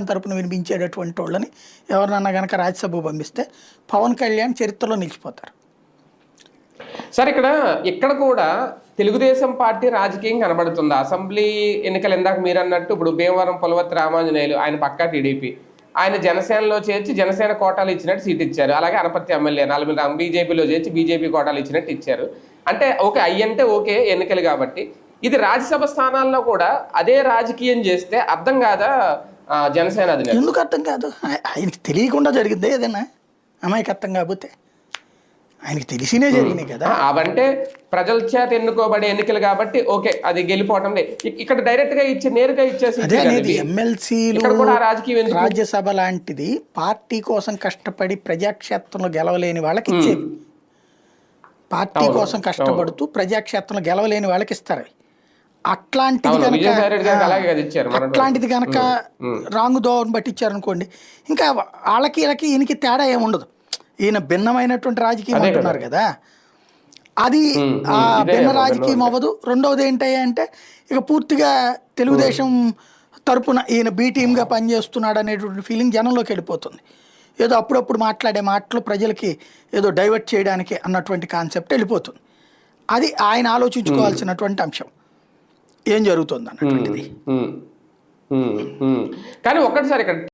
తరపున వినిపించేటటువంటి వాళ్ళని ఎవరినన్నా కనుక రాజ్యసభ పంపిస్తే పవన్ కళ్యాణ్ చరిత్రలో నిలిచిపోతారు. సార్ ఇక్కడ కూడా తెలుగుదేశం పార్టీ రాజకీయం కనబడుతుంది. అసెంబ్లీ ఎన్నికలు ఇందాక మీరు అన్నట్టు ఇప్పుడు భీమవరం పులవర్తి రామాంజనేయులు ఆయన పక్కా టీడీపీ, ఆయన జనసేనలో చేర్చి జనసేన కోటాలు ఇచ్చినట్టు సీట్ ఇచ్చారు. అలాగే అనపర్తి ఎమ్మెల్యే 40 బీజేపీలో చేర్చి బీజేపీ కోటాలు ఇచ్చినట్టు ఇచ్చారు. అంటే ఓకే అయ్యంటే ఓకే ఎన్నికలు కాబట్టి, ఇది రాజ్యసభ స్థానాల్లో కూడా అదే రాజకీయం చేస్తే అర్థం కాదా జనసేన అధినేత? ఎందుకు అర్థం కాదు? ఆయనకి తెలియకుండా జరిగిందే ఏదైనా అమాయకత్వం కాకపోతే, ఆయనకి తెలిసినే జరిగినాయి కదా. అవంటే ప్రజల చేత ఎన్నుకోబడే ఎన్నికలు కాబట్టి ఓకే అది గెలిపోవటం. ఇక్కడ డైరెక్ట్ గా ఇచ్చి నేరుగా ఇచ్చేసి ఎమ్మెల్సీలు రాజ్యసభ లాంటిది పార్టీ కోసం కష్టపడి ప్రజాక్షేత్రంలో గెలవలేని వాళ్ళకి ఇచ్చేది. పార్టీ కోసం కష్టపడుతూ ప్రజాక్షేత్రంలో గెలవలేని వాళ్ళకి ఇస్తారు. అట్లాంటిది కనుక రాంగు దోవను పట్టించారనుకోండి, ఇంకా వాళ్ళకి వీళ్ళకి ఈయనకి తేడా ఏముండదు. ఈయన భిన్నమైనటువంటి రాజకీయం అంటున్నారు కదా, అది ఆ భిన్న రాజకీయం అవ్వదు. రెండవది ఏంటంటే ఇక పూర్తిగా తెలుగుదేశం తరపున ఈయన బి టీమ్గా పనిచేస్తున్నాడు అనేటువంటి ఫీలింగ్ జనంలోకి వెళ్ళిపోతుంది. ఏదో అప్పుడప్పుడు మాట్లాడే మాటలు ప్రజలకి ఏదో డైవర్ట్ చేయడానికి అన్నటువంటి కాన్సెప్ట్ వెళ్ళిపోతుంది. అది ఆయన ఆలోచించుకోవాల్సినటువంటి అంశం, ఏం జరుగుతుంది అన్నటువంటిది. కానీ ఒక్కటిసారి ఇక్కడ